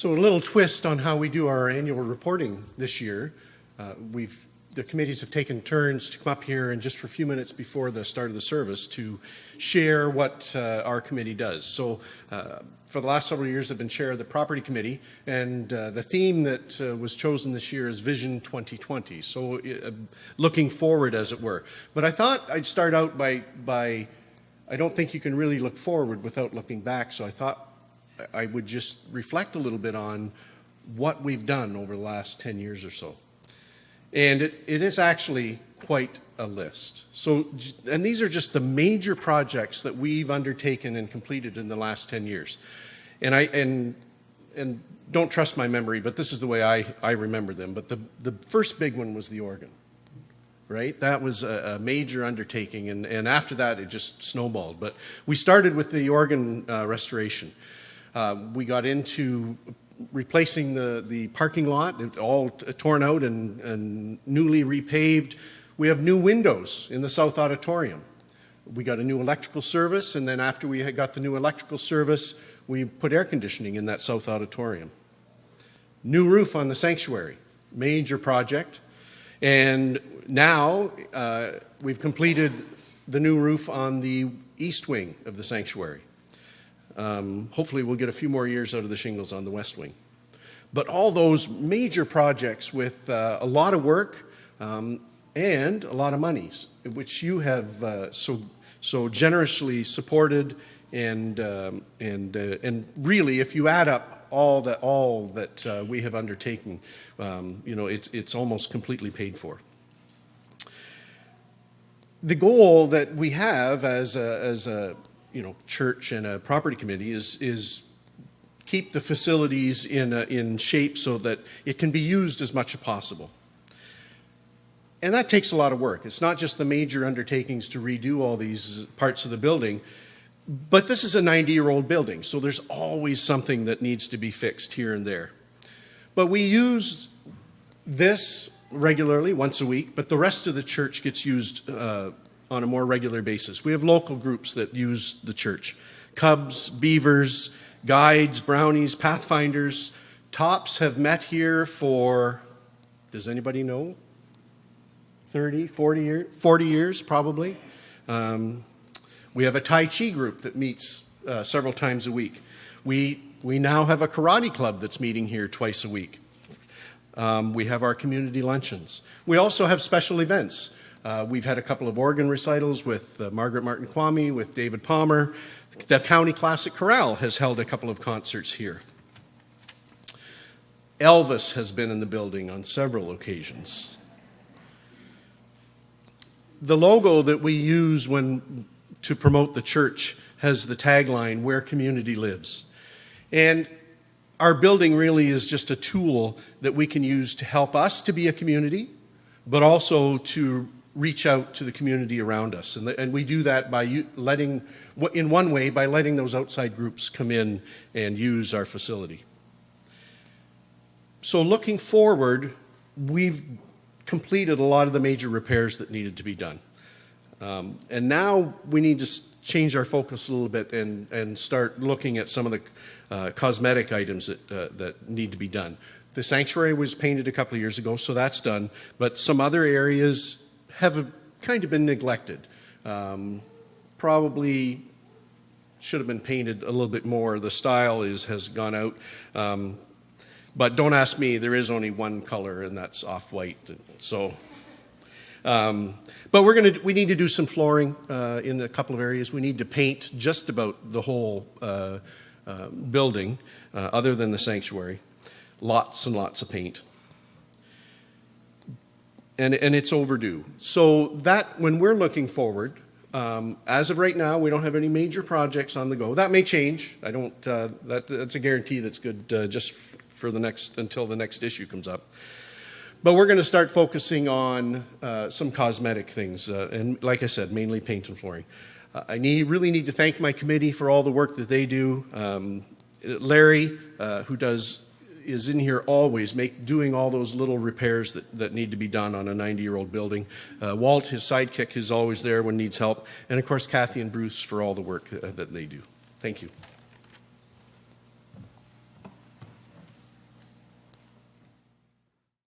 So a little twist on how we do our annual reporting this year. The committees have taken turns to come up here and just for a few minutes before the start of the service to share what our committee does. So for the last several years I've been chair of the property committee, and the theme that was chosen this year is Vision 2020. So looking forward, as it were. But I thought I'd start out by I don't think you can really look forward without looking back, so I thought I would just reflect a little bit on what we've done over the last 10 years or so. And it is actually quite a list. So, and these are just the major projects that we've undertaken and completed in the last 10 years. And don't trust my memory, but this is the way I remember them. But the first big one was the organ, right? That was a major undertaking, and after that it just snowballed. But we started with the organ restoration. We got into replacing the parking lot, it all torn out and newly repaved. We have new windows in the South Auditorium. We got a new electrical service, and then after we had got the new electrical service, we put air conditioning in that South Auditorium. New roof on the sanctuary, major project. And now we've completed the new roof on the east wing of the sanctuary. Hopefully we'll get a few more years out of the shingles on the west wing. But all those major projects with a lot of work and a lot of money, which you have so generously supported, and really, if you add up all that we have undertaken, it's almost completely paid for. The goal that we have as a church and a property committee is keep the facilities in shape so that it can be used as much as possible. And that takes a lot of work. It's not just the major undertakings to redo all these parts of the building, but this is a 90-year-old building, so there's always something that needs to be fixed here and there. But we use this regularly, once a week, but the rest of the church gets used on a more regular basis. We have local groups that use the church. Cubs, Beavers, Guides, Brownies, Pathfinders. Tops have met here for, does anybody know? 30, 40 years probably. We have a Tai Chi group that meets several times a week. We now have a karate club that's meeting here twice a week. We have our community luncheons. We also have special events. We've had a couple of organ recitals with Margaret Martin Kwame, with David Palmer. The County Classic Chorale has held a couple of concerts here. Elvis has been in the building on several occasions. The logo that we use to promote the church has the tagline, "Where Community Lives." And our building really is just a tool that we can use to help us to be a community, but also to reach out to the community around us. And we do that by letting those outside groups come in and use our facility. So looking forward, we've completed a lot of the major repairs that needed to be done. And now we need to change our focus a little bit and start looking at some of the cosmetic items that need to be done. The sanctuary was painted a couple of years ago, so that's done. But some other areas have kind of been neglected. Probably should have been painted a little bit more. The style has gone out. But don't ask me, there is only one color, and that's off-white. So, but we need to do some flooring in a couple of areas. We need to paint just about the whole building, other than the sanctuary. Lots and lots of paint. And it's overdue. So that, when we're looking forward, as of right now, we don't have any major projects on the go. That may change. I don't. That's a guarantee that's good just for until the next issue comes up. But we're going to start focusing on some cosmetic things, and like I said, mainly paint and flooring. I really need to thank my committee for all the work that they do. Larry, who is in here always, doing all those little repairs that need to be done on a 90-year-old building. Walt, his sidekick, is always there when needs help. And of course, Kathy and Bruce for all the work that they do. Thank you.